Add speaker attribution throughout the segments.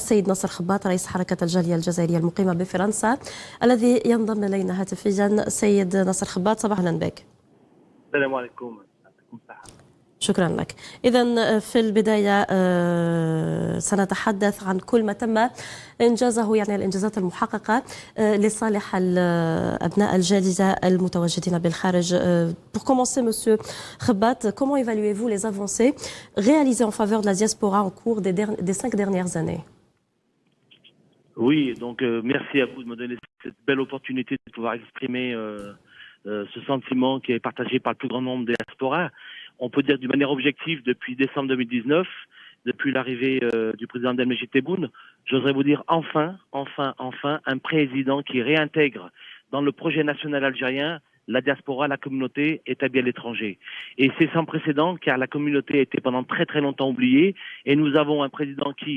Speaker 1: السيد نصر خباط رئيس حركة الجالية الجزائرية المقيمة بفرنسا الذي ينضم إلينا هاتفيا. السيد نصر خباط، صباح أهلا بك.
Speaker 2: السلام عليكم.
Speaker 1: شكرا لك. إذن في البداية سنتحدث عن كل ما تم إنجازه، يعني الإنجازات المحققة لصالح أبناء الجالية المتواجدين بالخارج. Pour commencer, Monsieur Khabat, comment évaluez-vous les avancées réalisées en faveur de la diaspora au cours des 5 dernières années?
Speaker 2: Oui, donc merci à vous de me donner cette belle opportunité de pouvoir exprimer ce sentiment qui est partagé par le plus grand nombre des diasporas. On peut dire d'une manière objective, depuis décembre 2019, depuis l'arrivée du président Abdelmejid Tebboune, j'oserais vous dire enfin, un président qui réintègre dans le projet national algérien la diaspora, la communauté établie à l'étranger. Et c'est sans précédent car la communauté a été pendant très très longtemps oubliée et nous avons un président qui,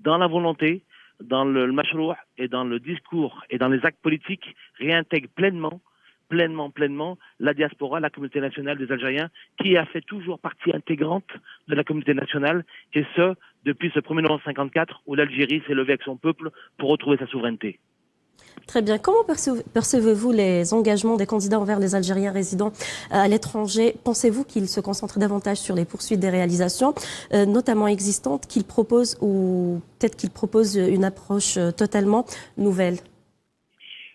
Speaker 2: dans la volonté, dans le mashroua et dans le discours et dans les actes politiques, réintègre pleinement la diaspora, la communauté nationale des Algériens, qui a fait toujours partie intégrante de la communauté nationale, et ce, depuis ce 1er novembre 1954, où l'Algérie s'est levée avec son peuple pour retrouver sa souveraineté.
Speaker 1: Très bien. Comment percevez-vous les engagements des candidats envers les Algériens résidant à l'étranger? Pensez-vous qu'ils se concentrent davantage sur les poursuites des réalisations, notamment existantes, qu'ils proposent, ou peut-être qu'ils proposent une approche totalement nouvelle?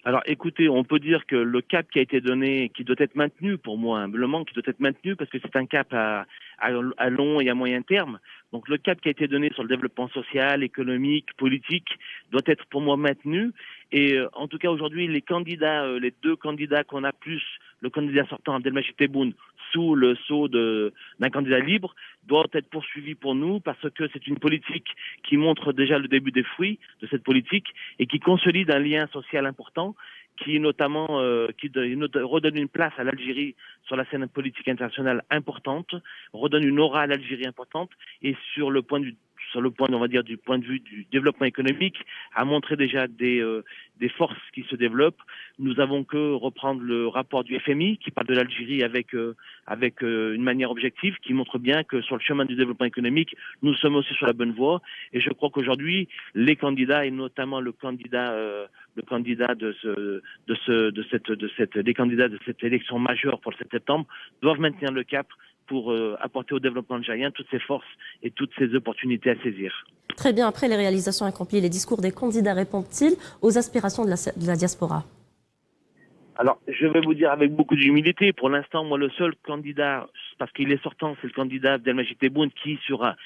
Speaker 2: Alors écoutez, on peut dire que le cap qui a été donné, qui doit être maintenu pour moi, humblement, qui doit être maintenu parce que c'est un cap à long et à moyen terme. Donc le cap qui a été donné sur le développement social, économique, politique doit être pour moi maintenu. Et en tout cas aujourd'hui, les candidats, les deux candidats qu'on a plus, le candidat sortant Abdelmejid Tebboune sous le sceau d'un candidat libre, doit être poursuivi pour nous parce que c'est une politique qui montre déjà le début des fruits de cette politique et qui consolide un lien social important, qui notamment redonne une place à l'Algérie sur la scène politique internationale importante, redonne une aura à l'Algérie importante, et sur le point on va dire du point de vue du développement économique, a montré déjà des forces qui se développent. Nous avons que reprendre le rapport du FMI qui parle de l'Algérie avec une manière objective, qui montre bien que sur le chemin du développement économique, nous sommes aussi sur la bonne voie. Et je crois qu'aujourd'hui, les candidats, et notamment des candidats de cette élection majeure pour le 7 septembre, doivent maintenir le cap pour apporter au développement algérien toutes ces forces et toutes ces opportunités à saisir.
Speaker 1: Très bien. Après les réalisations accomplies, les discours des candidats répondent-ils aux aspirations de la diaspora?
Speaker 2: Alors, je vais vous dire avec beaucoup d'humilité, pour l'instant, moi, le seul candidat, parce qu'il est sortant, c'est le candidat Abdelmejid Tebboune qui sera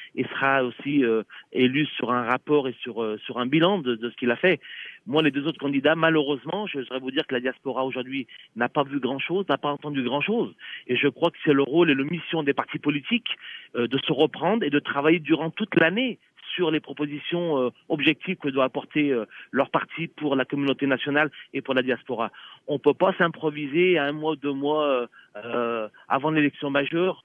Speaker 2: aussi élu sur un rapport et sur un bilan de ce qu'il a fait. Moi, les deux autres candidats, malheureusement, je voudrais vous dire que la diaspora aujourd'hui n'a pas vu grand-chose, n'a pas entendu grand-chose. Et je crois que c'est le rôle et la mission des partis politiques de se reprendre et de travailler durant toute l'année sur les propositions objectives que doit apporter leur parti pour la communauté nationale et pour la diaspora. On ne peut pas s'improviser à 1 mois, 2 mois avant l'élection majeure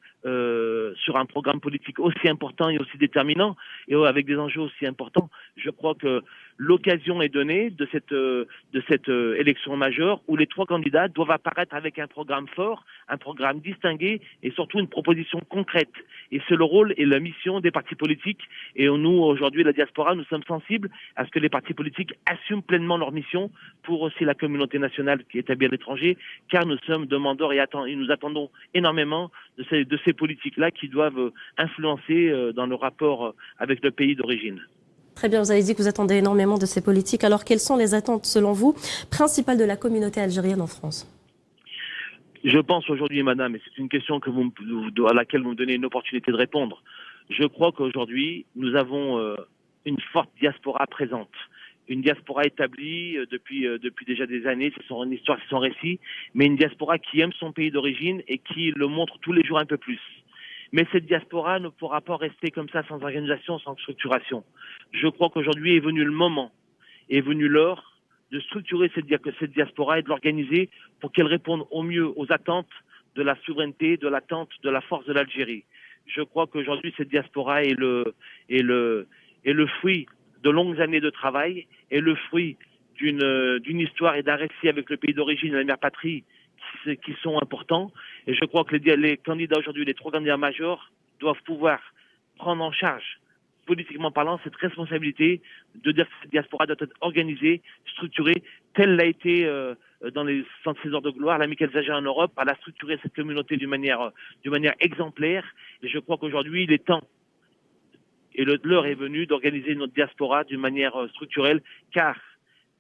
Speaker 2: sur un programme politique aussi important et aussi déterminant et avec des enjeux aussi importants. Je crois que l'occasion est donnée de cette élection majeure où les 3 candidats doivent apparaître avec un programme fort, un programme distingué et surtout une proposition concrète. Et c'est le rôle et la mission des partis politiques. Et nous, aujourd'hui, la diaspora, nous sommes sensibles à ce que les partis politiques assument pleinement leur mission pour aussi la communauté nationale qui est établie à l'étranger, car nous sommes demandeurs et nous attendons énormément de ces politiques-là qui doivent influencer dans le rapport avec le pays d'origine.
Speaker 1: Très bien, vous avez dit que vous attendez énormément de ces politiques. Alors, quelles sont les attentes, selon vous, principales de la communauté algérienne en France?
Speaker 2: Je pense aujourd'hui, madame, et c'est une question à laquelle vous me donnez une opportunité de répondre, je crois qu'aujourd'hui, nous avons une forte diaspora présente. Une diaspora établie depuis déjà des années, c'est son histoire, c'est son récit, mais une diaspora qui aime son pays d'origine et qui le montre tous les jours un peu plus. Mais cette diaspora ne pourra pas rester comme ça, sans organisation, sans structuration. Je crois qu'aujourd'hui est venu le moment, est venu l'heure de structurer cette diaspora et de l'organiser pour qu'elle réponde au mieux aux attentes de la souveraineté, de l'attente de la force de l'Algérie. Je crois qu'aujourd'hui, cette diaspora est le fruit de longues années de travail, est le fruit d'une histoire et d'un récit avec le pays d'origine et la mère patrie qui sont importants. Et je crois que les candidats aujourd'hui, les 3 candidats majeurs, doivent pouvoir prendre en charge politiquement parlant, cette responsabilité de dire que cette diaspora doit être organisée, structurée, telle l'a été dans les centres César de gloire, l'ami Algérien en Europe, elle a structuré cette communauté d'une manière exemplaire. Et je crois qu'aujourd'hui, il est temps, et l'heure est venue, d'organiser notre diaspora d'une manière structurelle, car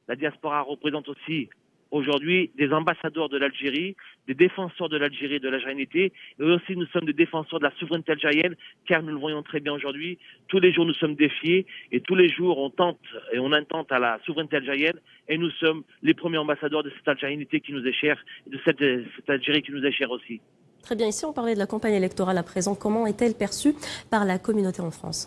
Speaker 2: la diaspora représente aussi aujourd'hui des ambassadeurs de l'Algérie, des défenseurs de l'Algérie et de l'algérianité, et aussi nous sommes des défenseurs de la souveraineté algérienne, car nous le voyons très bien aujourd'hui, tous les jours nous sommes défiés, et tous les jours on tente et on intente à la souveraineté algérienne, et nous sommes les premiers ambassadeurs de cette algérianité qui nous est chère, de cette Algérie qui nous est chère aussi.
Speaker 1: Très bien, ici on parlait de la campagne électorale à présent. Comment est-elle perçue par la communauté en France ?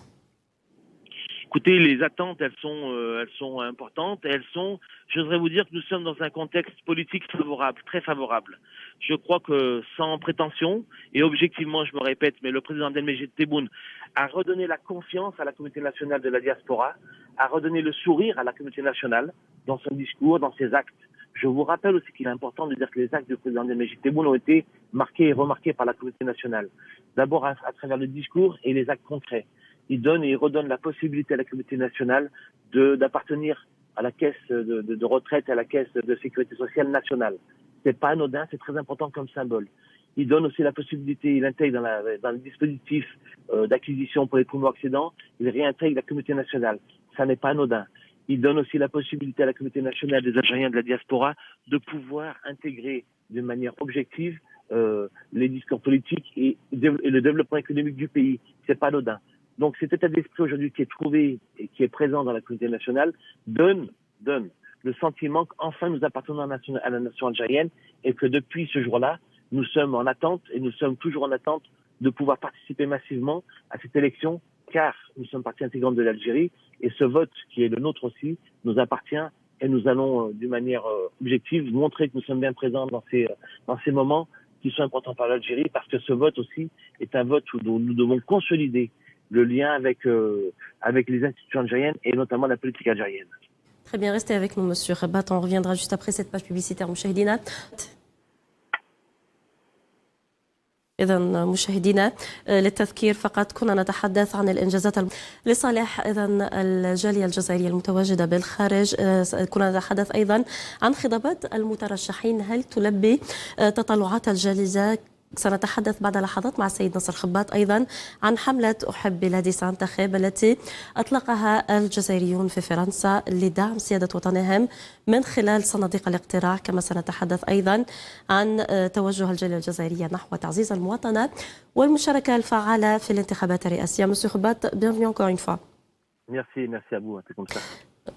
Speaker 2: Écoutez, les attentes, elles sont importantes. Je voudrais vous dire que nous sommes dans un contexte politique favorable, très favorable. Je crois que sans prétention, et objectivement, je me répète, mais le président Abdelmejid Tebboune a redonné la confiance à la communauté nationale de la diaspora, a redonné le sourire à la communauté nationale dans son discours, dans ses actes. Je vous rappelle aussi qu'il est important de dire que les actes du président Abdelmejid Tebboune ont été marqués et remarqués par la communauté nationale. D'abord à travers le discours et les actes concrets. Il donne et il redonne la possibilité à la communauté nationale d'appartenir à la caisse de retraite, à la caisse de sécurité sociale nationale. C'est pas anodin, c'est très important comme symbole. Il donne aussi la possibilité, il intègre dans le dispositif d'acquisition pour les primo-accédants, il réintègre la communauté nationale. Ça n'est pas anodin. Il donne aussi la possibilité à la communauté nationale des Algériens de la diaspora de pouvoir intégrer de manière objective les discours politiques et le développement économique du pays. C'est pas anodin. Donc cet état d'esprit aujourd'hui qui est trouvé et qui est présent dans la communauté nationale donne le sentiment qu'enfin nous appartenons à la nation algérienne et que depuis ce jour-là, nous sommes en attente et nous sommes toujours en attente de pouvoir participer massivement à cette élection car nous sommes partie intégrante de l'Algérie et ce vote qui est le nôtre aussi nous appartient et nous allons d'une manière objective montrer que nous sommes bien présents dans ces moments qui sont importants pour l'Algérie parce que ce vote aussi est un vote où nous devons consolider le lien avec les institutions algériennes et notamment la politique algérienne.
Speaker 1: Très bien, restez avec nous, Monsieur Rabat. On reviendra juste après cette page publicitaire. مشاهدينا إذا مشاهدينا للتذكير فقط كنا نتحدث عن الإنجازات لصالح إذا الجالية الجزائرية المتواجدة بالخارج. كنا نتحدث أيضا عن خطابات المترشحين. هل تلبي تطلعات الجالية؟ سنتحدث بعد لحظات مع السيد نصر خباط أيضا عن حملة أحب بلادي سأنتخب التي أطلقها الجزائريون في فرنسا لدعم سيادة وطنهم من خلال صناديق الاقتراع. كما سنتحدث أيضا عن توجه الجالية الجزائرية نحو تعزيز المواطنة والمشاركة الفعالة في الانتخابات الرئاسية. Monsieur Khoubat, bienvenue encore une fois.
Speaker 2: Merci à vous, c'est comme ça.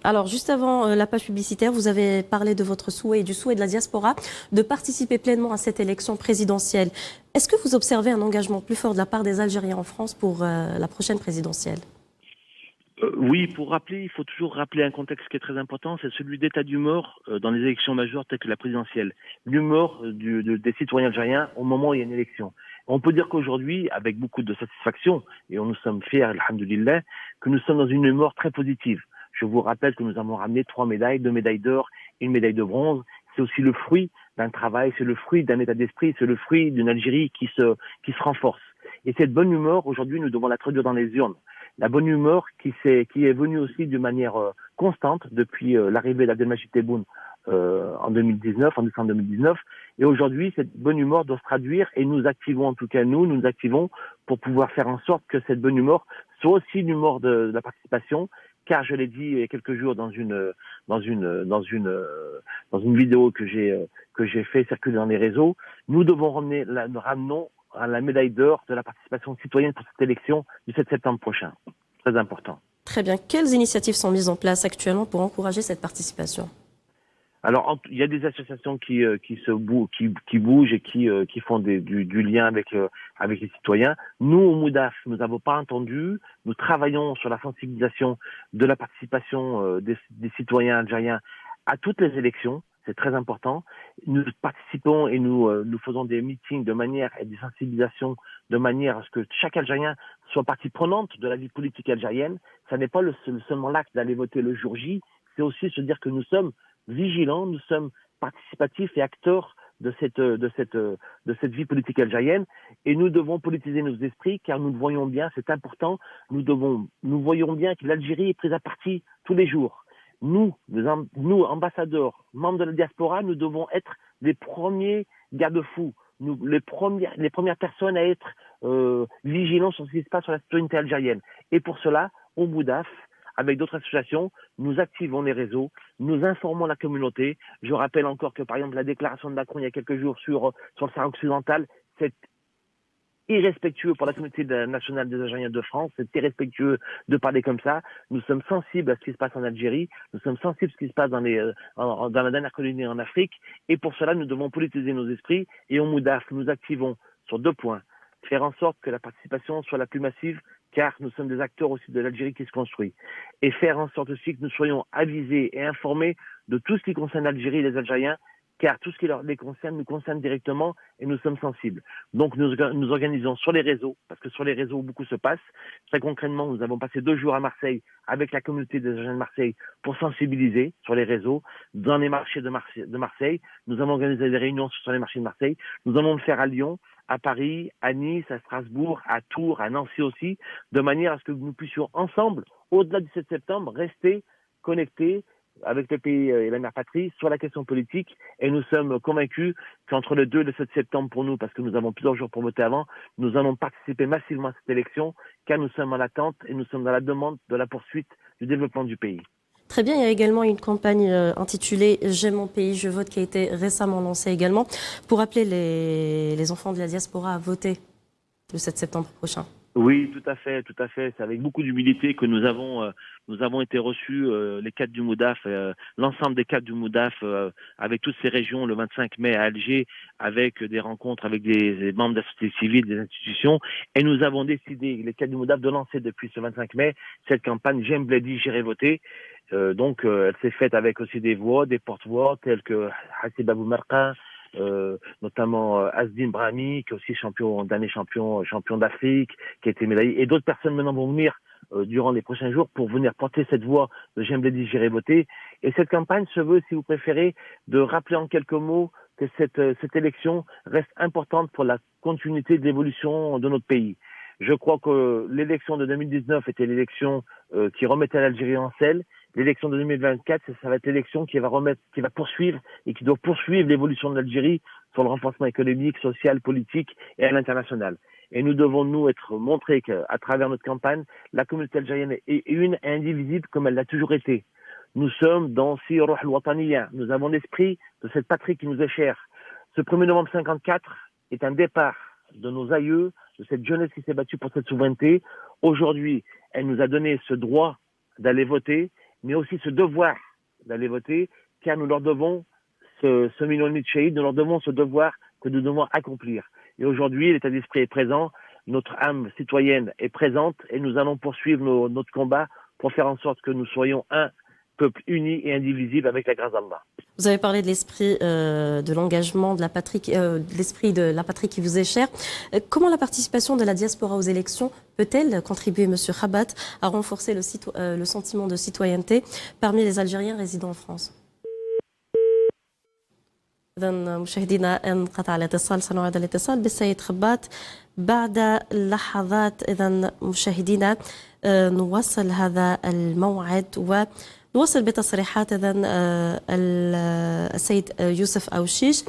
Speaker 1: Alors, juste avant la page publicitaire, vous avez parlé de votre souhait et du souhait de la diaspora de participer pleinement à cette élection présidentielle. Est-ce que vous observez un engagement plus fort de la part des Algériens en France pour la prochaine présidentielle ?
Speaker 2: Oui, il faut toujours rappeler un contexte qui est très important, c'est celui d'état d'humeur dans les élections majeures telles que la présidentielle. L'humeur des citoyens algériens au moment où il y a une élection. On peut dire qu'aujourd'hui, avec beaucoup de satisfaction, et nous sommes fiers, alhamdoulilah, que nous sommes dans une humeur très positive. Je vous rappelle que nous avons ramené 3 médailles, 2 médailles d'or et 1 médaille de bronze. C'est aussi le fruit d'un travail, c'est le fruit d'un état d'esprit, c'est le fruit d'une Algérie qui se renforce. Et cette bonne humeur, aujourd'hui, nous devons la traduire dans les urnes. La bonne humeur qui est venue aussi de manière constante depuis l'arrivée d'Abdelmejid Tebboune en décembre 2019. Et aujourd'hui, cette bonne humeur doit se traduire et nous activons, en tout cas nous nous activons pour pouvoir faire en sorte que cette bonne humeur soit aussi l'humeur de la participation. Car je l'ai dit il y a quelques jours dans une vidéo que j'ai fait circuler dans les réseaux, nous ramenons à la médaille d'or de la participation citoyenne pour cette élection du 7 septembre prochain. Très important.
Speaker 1: Très bien. Quelles initiatives sont mises en place actuellement pour encourager cette participation ?
Speaker 2: Alors, il y a des associations qui bougent et qui font du lien avec les citoyens. Nous, au MOUDAF, nous n'avons pas entendu. Nous travaillons sur la sensibilisation de la participation des citoyens algériens à toutes les élections. C'est très important. Nous participons et nous faisons des meetings de manière et des sensibilisations de manière à ce que chaque Algérien soit partie prenante de la vie politique algérienne. Ça n'est pas seulement l'acte d'aller voter le jour J. C'est aussi se dire que nous sommes vigilants, nous sommes participatifs et acteurs de cette vie politique algérienne. Et nous devons politiser nos esprits, car nous le voyons bien, c'est important. Nous voyons bien que l'Algérie est prise à partie tous les jours. Nous, ambassadeurs, membres de la diaspora, nous devons être les premiers garde-fous, les premières personnes à être vigilants sur ce qui se passe sur la citoyenneté algérienne. Et pour cela, au Moudaf, avec d'autres associations, nous activons les réseaux, nous informons la communauté. Je rappelle encore que, par exemple, la déclaration de Macron il y a quelques jours sur le Sahara occidental, c'est irrespectueux pour la communauté nationale des Algériens de France, c'est irrespectueux de parler comme ça. Nous sommes sensibles à ce qui se passe en Algérie, nous sommes sensibles à ce qui se passe dans la dernière colonie en Afrique, et pour cela, nous devons politiser nos esprits, et au Moudaf, nous activons sur 2 points. Faire en sorte que la participation soit la plus massive, car nous sommes des acteurs aussi de l'Algérie qui se construit. Et faire en sorte aussi que nous soyons avisés et informés de tout ce qui concerne l'Algérie et les Algériens, car tout ce qui les concerne nous concerne directement et nous sommes sensibles. Donc nous organisons sur les réseaux, parce que sur les réseaux beaucoup se passe. Très concrètement, nous avons passé 2 jours à Marseille avec la communauté des Algériens de Marseille pour sensibiliser sur les réseaux, dans les marchés de Marseille. Nous avons organisé des réunions sur les marchés de Marseille. Nous allons le faire à Lyon, à Paris, à Nice, à Strasbourg, à Tours, à Nancy aussi, de manière à ce que nous puissions ensemble, au-delà du 7 septembre, rester connectés avec le pays et la mère patrie sur la question politique, et nous sommes convaincus qu'entre le 2 et le 7 septembre pour nous, parce que nous avons plusieurs jours pour voter avant, nous allons participer massivement à cette élection, car nous sommes en attente et nous sommes dans la demande de la poursuite du développement du pays.
Speaker 1: Très bien, il y a également une campagne intitulée « J'aime mon pays, je vote » qui a été récemment lancée également pour appeler les enfants de la diaspora à voter le 7 septembre prochain.
Speaker 2: Oui, tout à fait. C'est avec beaucoup d'humilité que nous avons été reçus, les cadres du Moudaf, l'ensemble des cadres du Moudaf, avec toutes ces régions, le 25 mai à Alger, avec des rencontres avec des membres de la société civile, des institutions. Et nous avons décidé, les cadres du Moudaf, de lancer depuis ce 25 mai cette campagne « J'aime Bledi, j'irai voter ». Donc, elle s'est faite avec aussi des voix, des porte-voix, tels que Hassib Abou Marqa, notamment Asdin Brahmi, qui est aussi champion d'Afrique, qui a été médaillé, et d'autres personnes maintenant vont venir durant les prochains jours pour venir porter cette voix de J'aime Bledi, j'irai voter. Et cette campagne se veut, si vous préférez, de rappeler en quelques mots que cette élection reste importante pour la continuité de l'évolution de notre pays. Je crois que l'élection de 2019 était l'élection qui remettait l'Algérie en selle. L'élection de 2024, ça va être l'élection qui va poursuivre et qui doit poursuivre l'évolution de l'Algérie sur le renforcement économique, social, politique et à l'international. Et nous devons montrer qu'à travers notre campagne, la communauté algérienne est une et indivisible comme elle l'a toujours été. Nous sommes dans Siruh al-Wataniya. Nous avons l'esprit de cette patrie qui nous est chère. Ce 1er novembre 54 est un départ de nos aïeux, de cette jeunesse qui s'est battue pour cette souveraineté. Aujourd'hui, elle nous a donné ce droit d'aller voter, mais aussi ce devoir d'aller voter, car nous leur devons ce million et demi de shahids, nous leur devons ce devoir que nous devons accomplir. Et aujourd'hui, l'état d'esprit est présent, notre âme citoyenne est présente, et nous allons poursuivre notre combat pour faire en sorte que nous soyons un peuple uni et indivisible avec la grâce d'Allah.
Speaker 1: Vous avez parlé de l'esprit de l'engagement, de l'esprit de la patrie qui vous est cher. Comment la participation de la diaspora aux élections peut-elle contribuer, Monsieur Khabat, à renforcer le sentiment de citoyenneté parmi les Algériens résidant en France? إذن مشاهدينا انقطع الاتصال، سنعيد الاتصال بالسيد خبات بعد لحظات. إذن مشاهدينا نواصل هذا الموعد ونواصل بتصريحات إذن السيد يوسف أوشيش.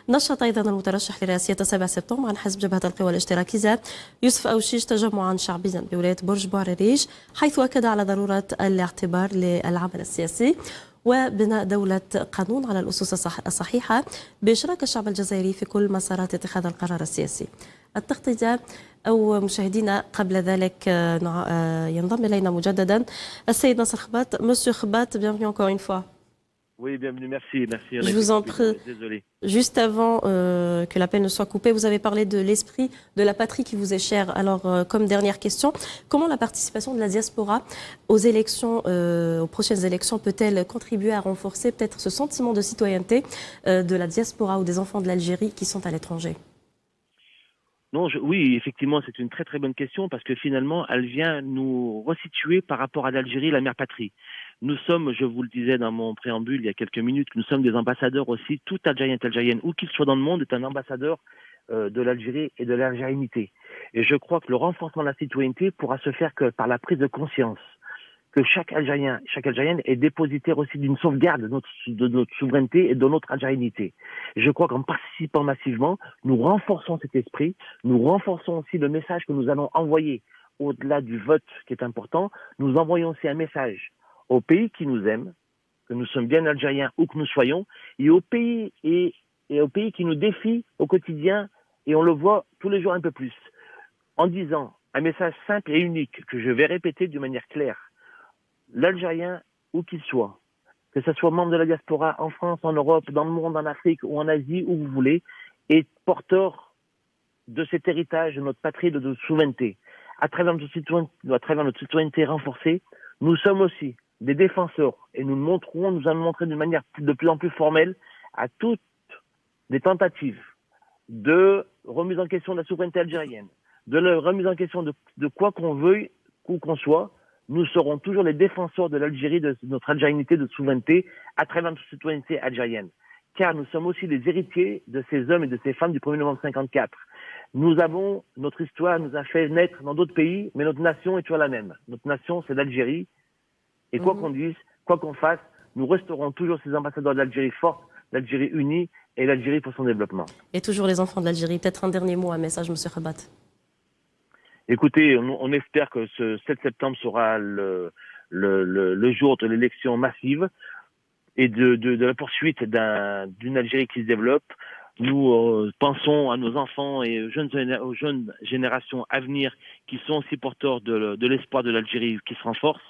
Speaker 1: نشط أيضا المترشح لرئاسية 7 سبتمبر عن حزب جبهة القوى الاشتراكية يوسف أوشيش تجمعا شعبيا بولاية برج بوعريريج، حيث أكد على ضرورة الاعتبار للعمل السياسي وبناء دولة قانون على الأسس الصحيحة بإشراك الشعب الجزائري في كل مسارات اتخاذ القرار السياسي. التغطية أو مشاهدينا قبل ذلك ينضم إلينا مجددا السيد ناصر خبات. Monsieur Khabat, bienvenue encore une fois.
Speaker 2: Oui, bienvenue, merci.
Speaker 1: Je vous en prie.
Speaker 2: Désolé.
Speaker 1: Juste avant que l'appel ne soit coupé, vous avez parlé de l'esprit de la patrie qui vous est cher. Alors, comme dernière question, comment la participation de la diaspora aux élections, aux prochaines élections, peut-elle contribuer à renforcer peut-être ce sentiment de citoyenneté de la diaspora ou des enfants de l'Algérie qui sont à l'étranger?
Speaker 2: Non, oui, effectivement, c'est une très très bonne question parce que finalement, elle vient nous resituer par rapport à l'Algérie, la mère patrie. Nous sommes, je vous le disais dans mon préambule il y a quelques minutes, nous sommes des ambassadeurs aussi. Tout Algérien et Algérienne, où qu'il soit dans le monde, est un ambassadeur de l'Algérie et de l'algérinité. Et je crois que le renforcement de la citoyenneté pourra se faire que par la prise de conscience que chaque Algérien, chaque Algérienne est dépositaire aussi d'une sauvegarde de notre souveraineté et de notre algérinité. Et je crois qu'en participant massivement, nous renforçons cet esprit, nous renforçons aussi le message que nous allons envoyer au-delà du vote qui est important. Nous envoyons aussi un message aux pays qui nous aiment, que nous sommes bien Algériens où que nous soyons, et aux pays qui nous défient au quotidien, et on le voit tous les jours un peu plus, en disant un message simple et unique que je vais répéter d'une manière claire. L'Algérien, où qu'il soit, que ce soit membre de la diaspora en France, en Europe, dans le monde, en Afrique ou en Asie, où vous voulez, est porteur de cet héritage de notre patrie, de notre souveraineté. À travers notre citoyenneté renforcée, nous sommes aussi des défenseurs et nous allons montrer d'une manière de plus en plus formelle à toutes les tentatives de remise en question de la souveraineté algérienne, de la remise en question de quoi qu'on veuille, où qu'on soit. Nous serons toujours les défenseurs de l'Algérie, de notre algérinité, de souveraineté, à travers notre citoyenneté algérienne. Car nous sommes aussi les héritiers de ces hommes et de ces femmes du 1er novembre 54. Notre histoire nous a fait naître dans d'autres pays, mais notre nation est toujours la même. Notre nation, c'est l'Algérie. Et quoi qu'on dise, quoi qu'on fasse, nous resterons toujours ces ambassadeurs de l'Algérie forte, l'Algérie unie et l'Algérie pour son développement.
Speaker 1: Et toujours les enfants de l'Algérie. Peut-être un dernier mot, un message, M. Khabat.
Speaker 2: Écoutez, on espère que ce 7 septembre sera le jour de l'élection massive et de la poursuite d'une Algérie qui se développe. Nous pensons à nos enfants et aux jeunes générations à venir qui sont aussi porteurs de l'espoir de l'Algérie qui se renforce.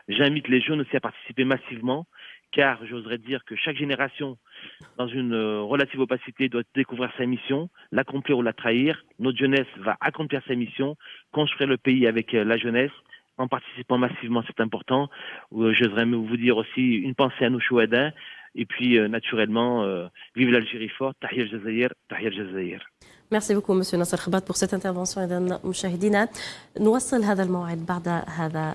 Speaker 2: J'invite les jeunes aussi à participer massivement, car j'oserais dire que chaque génération, dans une relative opacité, doit découvrir sa mission, l'accomplir ou la trahir. Notre jeunesse va accomplir sa mission, construire le pays avec la jeunesse, en participant massivement, c'est important. J'oserais vous dire aussi une pensée à nos chouadins. Et puis, naturellement, vive l'Algérie forte, Tahia al-Jazair, Tahia al-Jazair.
Speaker 1: Merci beaucoup, Monsieur Nasser Khabat, pour cette intervention. إذن مشاهدينا نواصل هذا الموعد بعد هذا